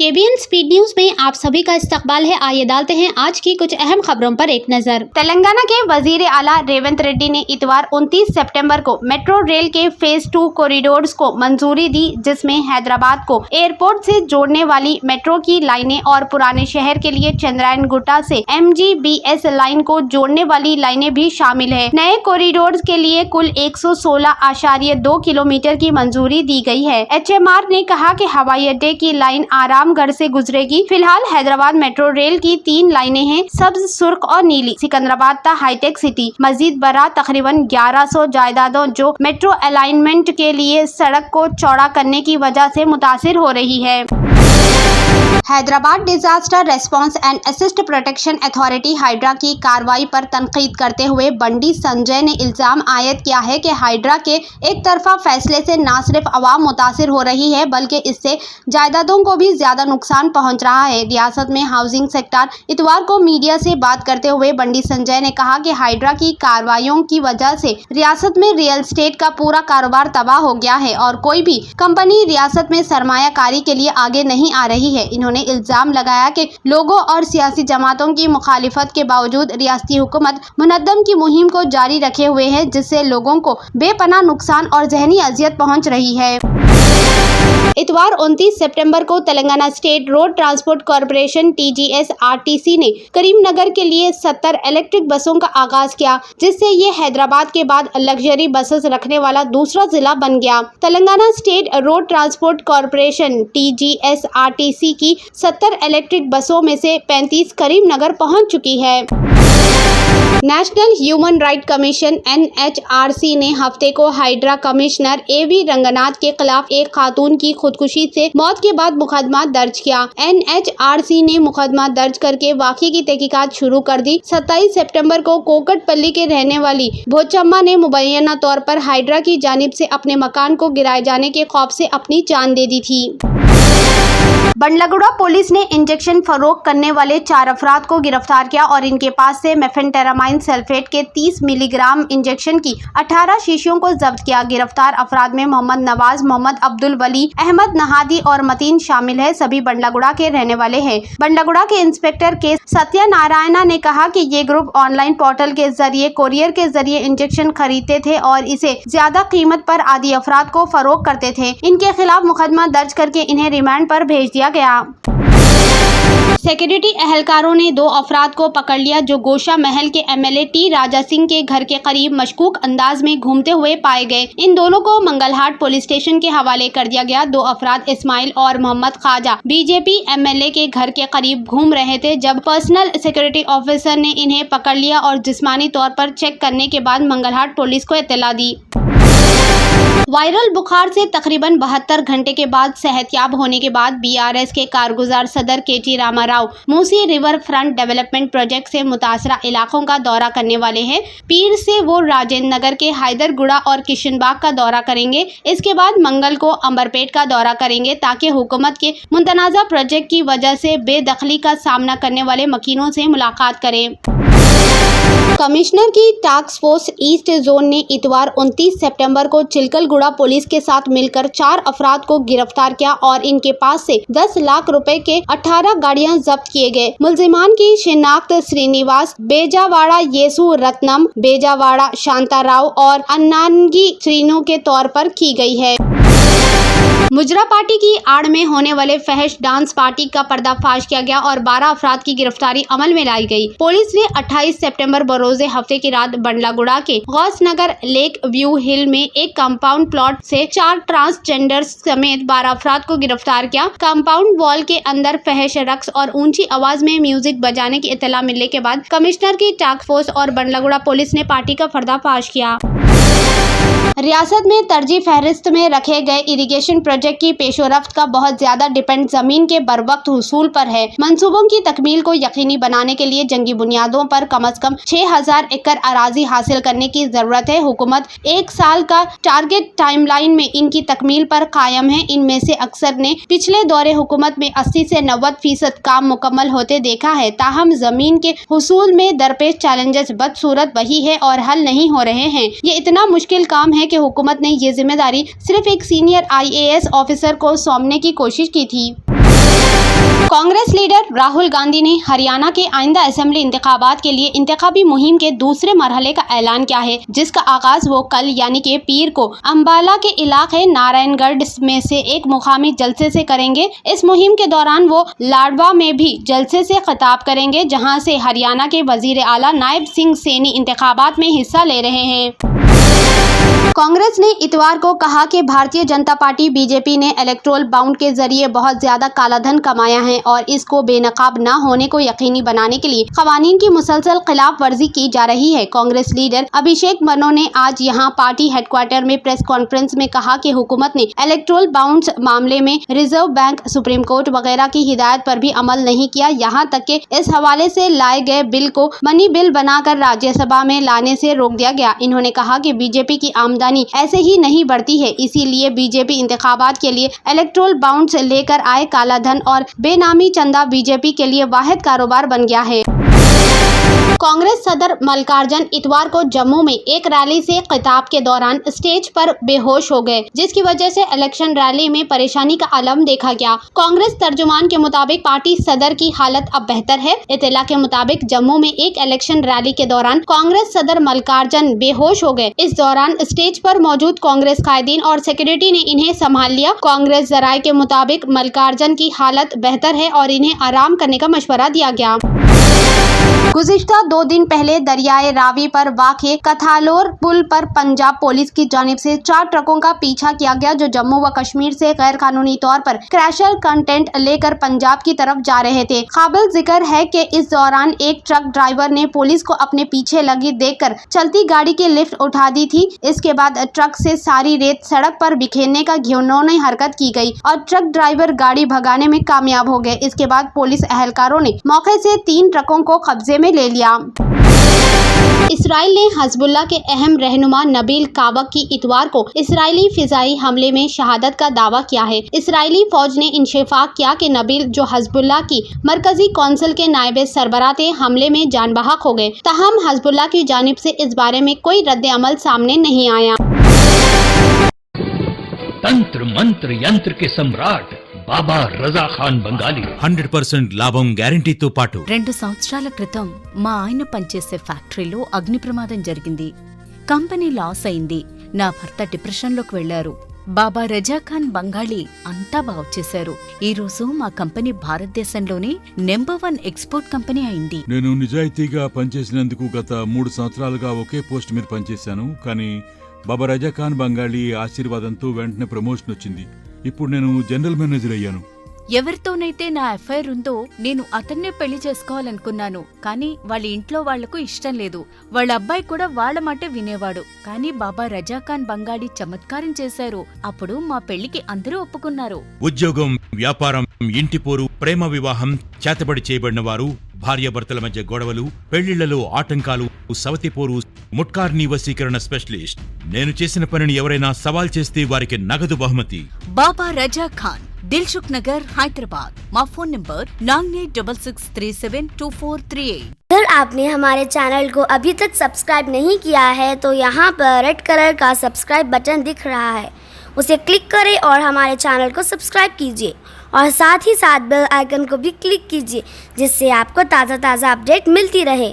KBN speed news में आप सभी का इस्तकबाल है। आइए डालते हैं आज की कुछ अहम खबरों पर एक नजर। तेलंगाना के वजीर आला रेवंत रेड्डी ने इतवार 29 सितंबर को मेट्रो रेल के फेज 2 कॉरिडोर्स को मंजूरी दी, जिसमें हैदराबाद को एयरपोर्ट से जोड़ने वाली मेट्रो की लाइनें और पुराने शहर के लिए चंद्रायन गुट्टा से MGBS लाइन को जोड़ने वाली लाइनें भी शामिल है। नए कॉरिडोर्स के लिए कुल 116.2 किलोमीटर की मंजूरी दी गई है। HMR ने कहा कि हवाई अड्डे की लाइन आरामगढ़ से गुजरेगी। फिलहाल हैदराबाद मेट्रो रेल की 3 लाइनें हैं, सब्ज, सुर्ख और नीली। सिकंदराबाद ता हाईटेक सिटी, मस्जिद बरा तकरीबन 1100 जायदादों जो मेट्रो अलाइनमेंट के लिए सड़क को चौड़ा करने की वजह से मुतासिर हो रही है। Hyderabad disaster response and assist protection authority hydra की कार्रवाई पर तनकीद करते हुए बंडी संजय ने इल्जाम आयद किया है कि हाइड्रा के एक तरफा फैसले से न सिर्फ अवाम मुतासिर हो रही है, बल्कि इससे जायदादों को भी ज्यादा नुकसान पहुंच रहा है। रियासत में हाउसिंग सेक्टर इतवार को मीडिया से बात करते हुए बंडी संजय ने कहा कि हाइड्रा की कार्रवाइयों की वजह से रियासत में रियल एस्टेट का पूरा कारोबार तबाह हो गया है और कोई भी कंपनी रियासत में सरमायाकारी के लिए आगे नहीं आ रही है। इन्होंने इल्जाम लगाया कि लोगों और सियासी जमातों की मुखालिफत के बावजूद रियासती हुकूमत मुनद्दम की मुहिम को जारी रखे हुए है, जिससे लोगों को बेपनाह नुकसान और जहनी अजियत पहुंच रही है। इतवार 29 सितंबर को Telangana state road transport corporation TGSRTC ने करीमनगर के लिए 70 इलेक्ट्रिक बसों का आगाज किया, जिससे ये हैदराबाद के बाद लग्जरी बसेस रखने वाला दूसरा जिला बन गया। Telangana state road transport corporation TGSRTC की 70 इलेक्ट्रिक बसों में से 35 करीमनगर पहुंच चुकी है। National human right commission NHRC ने हफ्ते को हाइड्रा कमिश्नर AV रंगनाथ के खिलाफ एक खातून की खुदकुशी से मौत के बाद मुकदमा दर्ज किया। NHRC ने मुकदमा दर्ज करके वाक़ये की तहकीकात शुरू कर दी। 27 सितंबर को कोकटपल्ली के रहने वाली भोचम्मा ने मुबैना तौर पर हाइड्रा की जानिब से अपने मकान को गिराए जाने के खौफ से अपनी जान दे दी थी। बंडलगुड़ा पुलिस ने इंजेक्शन फरोख्त करने वाले 4 अफराद को गिरफ्तार किया और इनके पास से मेफेंटेरामाइन सल्फेट के 30 मिलीग्राम इंजेक्शन की 18 शीशियों को जब्त किया। गिरफ्तार अफराद में मोहम्मद नवाज, मोहम्मद अब्दुल वली, अहमद नहादी और मतीन शामिल है। सभी बंडलगुड़ा के रहने वाले हैं। बंडलगुड़ा के इंस्पेक्टर के सत्यनारायणा ने कहा कि ये ग्रुप ऑनलाइन पोर्टल के जरिए कोरियर के जरिए इंजेक्शन खरीदते थे और इसे ज्यादा कीमत पर आदि अफराद को फरोख्त करते थे। इनके खिलाफ मुकदमा दर्ज करके इन्हें रिमांड पर भेज दिया गया। सिक्योरिटी एहलकारों ने 2 अफराद को पकड़ लिया जो गोशा महल के MLA T राजा सिंह के घर के करीब मशकूक अंदाज में घूमते हुए पाए गए। इन दोनों को मंगलहाट पुलिस स्टेशन के हवाले कर दिया गया। 2 अफराद इस्माइल और मोहम्मद ख्वाजा BJP MLA के घर के करीब घूम रहे थे जब पर्सनल सिक्योरिटी ऑफिसर ने इन्हें पकड़ लिया और जिस्मानी तौर पर चेक करने के बाद मंगलहाट पुलिस को इत्तला दी। वायरल बुखार से तकरीबन 72 घंटे के बाद सेहतयाब होने के बाद BRS के कारगुजार सदर KT Rama Rao Musi river front development project से मुतासरा इलाकों का दौरा करने वाले हैं। पीर से वो राजेंद्र नगर के हैदरगुड़ा और किशनबाग का दौरा करेंगे। इसके बाद मंगल को अंबरपेट का दौरा करेंगे ताकि हुकूमत के मुतनाज़ा प्रोजेक्ट की वजह से बेदखली का सामना करने वाले मकीनों से मुलाकात करें। कमिश्नर की टास्क फोर्स ईस्ट जोन ने इतवार 29 सितंबर को चिलकलगुड़ा पुलिस के साथ मिलकर 4 अफराद को गिरफ्तार किया और इनके पास से 10 लाख रुपए के 18 गाड़ियां जब्त किए गए। मुलजिमान की शिनाख्त श्रीनिवास बेजावाड़ा येसु रत्नम, बेजावाड़ा शांताराव और अन्नानगी श्रीनु के तौर पर की गई है। मुजरा पार्टी की आड़ में होने वाले फहश डांस पार्टी का पर्दाफाश किया गया और 12 अफराद की गिरफ्तारी अमल में लाई गई। पुलिस ने 28 सितंबर बरोजे हफ्ते की रात बंडलागुड़ा के गौसनगर लेक व्यू हिल में एक कंपाउंड प्लॉट से 4 ट्रांसजेंडर्स समेत 12 अफराद को गिरफ्तार किया। कंपाउंड वॉल के अंदर फहश रक्स और ऊंची आवाज में म्यूजिक बजाने की इत्तला मिलने के बाद कमिश्नर की टास्क फोर्स और बंडलागुड़ा पुलिस ने पार्टी का पर्दाफाश किया। रियासत में तरजीह फहरिस्त में रखे गए इरिगेशन प्रोजेक्ट की पेशोरफ्त का बहुत ज्यादा डिपेंड जमीन के बरवक्त हुसूल पर है। मंसूबों की तकमील को यकीनी बनाने के लिए जंगी बुनियादों पर कम से कम 6000 एकड़ अराजी हासिल करने की जरूरत है। हुकूमत 1 साल का टारगेट टाइमलाइन में इनकी तकमील पर कायम है। इनमें से अक्सर ने पिछले दौरे हुकूमत में 80 से 90% काम मुकम्मल होते देखा है। ताहम जमीन के हुसूल में दरपेश चैलेंजेस बदसूरत वही है और हल नहीं हो रहे हैं। ये इतना मुश्किल काम है कि हुकूमत ने ये जिम्मेदारी सिर्फ एक सीनियर IAS ऑफिसर को सौंपने की कोशिश की थी। कांग्रेस लीडर राहुल गांधी ने हरियाणा के आइंदा असेंबली इंतखाबात के लिए इंतखाबी मुहिम के दूसरे मरहले का ऐलान किया है, जिसका आगाज वो कल यानी कि पीर को अंबाला के इलाके नारायणगढ़ में से एक मुकामी जलसे से करेंगे। इस मुहिम के दौरान वो लाडवा में भी जलसे से खिताब करेंगे, जहां से हरियाणा के वजीर आला नायब सिंह सैनी इंतखाबात में हिस्सा ले रहे हैं। कांग्रेस ने इतवार को कहा कि भारतीय जनता पार्टी बीजेपी ने इलेक्टोरल बाउंड के जरिए बहुत ज्यादा कालाधन कमाया है और इसको बेनकाब न होने को यकीनी बनाने के लिए कवानीन की मुसलसल खिलाफ वर्जी की जा रही है। कांग्रेस लीडर अभिषेक मनु ने आज यहां पार्टी हेडक्वार्टर में प्रेस कॉन्फ्रेंस में कहा कि हुकूमत ने इलेक्टोरल बाउंड मामले में रिजर्व बैंक, सुप्रीम कोर्ट वगैरह की हिदायत पर भी अमल नहीं किया। यहाँ तक कि इस हवाले से लाए गए बिल को मनी बिल बनाकर राज्यसभा में लाने से रोक दिया गया। इन्होंने कहा कि बीजेपी की आमदनी ऐसे ही नहीं बढ़ती है, इसीलिए बीजेपी इंतखाबात के लिए इलेक्टोरल बाउंड्स लेकर आए। काला धन और बेनामी चंदा बीजेपी के लिए वाहिद कारोबार बन गया है। कांग्रेस सदर मल्लिकार्जुन इतवार को जम्मू में एक रैली से खिताब के दौरान स्टेज पर बेहोश हो गए, जिसकी वजह से इलेक्शन रैली में परेशानी का आलम देखा गया। कांग्रेस तर्जुमान के मुताबिक पार्टी सदर की हालत अब बेहतर है। इत्तला के मुताबिक जम्मू में एक इलेक्शन रैली के दौरान कांग्रेस सदर मल्लिकार्जुन बेहोश हो गए। इस दौरान स्टेज पर मौजूद कांग्रेस कायदीन और सिक्योरिटी ने इन्हें संभाल लिया। कांग्रेस जराये के मुताबिक मल्लिकार्जुन की हालत बेहतर है और इन्हें आराम करने का मशवरा दिया गया। गुज़िश्ता 2 दिन पहले दरियाए रावी पर वाक़े कथालोर पुल पर पंजाब पुलिस की जानिब से 4 ट्रकों का पीछा किया गया, जो जम्मू व कश्मीर से गैर कानूनी तौर पर क्रैशर कंटेंट लेकर पंजाब की तरफ जा रहे थे। काबिल जिक्र है कि इस दौरान एक ट्रक ड्राइवर ने पुलिस को अपने पीछे लगी देखकर चलती गाड़ी की लिफ्ट उठा दी थी। इसके बाद ट्रक से सारी रेत सड़क पर बिखेरने का घिनौनी हरकत की गई और ट्रक ड्राइवर गाड़ी भगाने में कामयाब हो गए। इसके बाद पुलिस एहलकारों ने मौके से 3 ट्रकों को कब्जे में ले लिया। इसराइल ने हिजबुल्लाह के अहम रहनुमा नबील काबक की इतवार को इसराइली फिजाई हमले में शहादत का दावा किया है। इसराइली फौज ने इंशफाक किया कि नबील, जो हिजबुल्लाह की मरकजी कौंसिल के नायब सरबराह थे, हमले में जान बहक हो गए। ताहम हिजबुल्लाह की जानिब से इस बारे में कोई रद्द अमल सामने नहीं आया। तंत्र मंत्र यंत्र के सम्राट బాబా రజా ఖాన్ బంగాలి 100% లాభం గ్యారెంటీతో పాటు 2 సంవత్సరాల క్రితం మా ఆయన పనిచేసే ఫ్యాక్టరీలో అగ్ని ప్రమాదం జరిగింది. కంపెనీ లాస్ అయింది. నా భర్త డిప్రెషన్లోకి వెళ్లారు. బాబా రజా ఖాన్ బంగాళీ అంతా బాగు చేశారు. ఈ రోజు మా కంపెనీ భారతదేశంలోనే నెంబర్ 1 ఎక్స్పోర్ట్ కంపెనీ అయింది. నేను నిజాయితీగా పనిచేసినందుకు గత 3 సంవత్సరాలుగా ఒకే పోస్ట్ మీద పనిచేశాను. కానీ బాబా రజా ఖాన్ బంగాళీ ఆశీర్వాదంతో వెంటనే ప్రమోషన్ వచ్చింది. ఇప్పుడు నేను జనరల్ మేనేజర్ అయ్యాను. ఎవరితోనైతే నా అఫైర్ ఉందో నేను అతన్నే పెళ్లి చేసుకోవాలనుకున్నాను. కానీ వాళ్ళ ఇంట్లో వాళ్లకు ఇష్టం లేదు. వాళ్ళ అబ్బాయి కూడా వాళ్ళ మాట వినేవాడు. కానీ బాబా రజా ఖాన్ బంగాళీ చమత్కారం చేశారు. అప్పుడు మా పెళ్లికి అందరూ ఒప్పుకున్నారు. ఉద్యోగం, వ్యాపారం, ఇంటి పోరు, ప్రేమ వివాహం, చేతబడి చేయబడిన వారు, భార్యాభర్తల మధ్య గొడవలు, పెళ్లిళ్లలో ఆటంకాలు, సవతి పోరు, ముట్కార్నీ వశీకరణ స్పెషలిస్ట్. నేను చేసిన పనిని ఎవరైనా సవాల్ చేస్తే వారికి నగదు బహుమతి. బాబా రజా ఖాన్, दिलसुख नगर, हैदराबाद। माँ फोन नंबर 9866372438। अगर आपने हमारे चैनल को अभी तक सब्सक्राइब नहीं किया है तो यहाँ पर रेड कलर का सब्सक्राइब बटन दिख रहा है, उसे क्लिक करें और हमारे चैनल को सब्सक्राइब कीजिए और साथ ही साथ बेल आइकन को भी क्लिक कीजिए, जिससे आपको ताज़ा अपडेट मिलती रहे।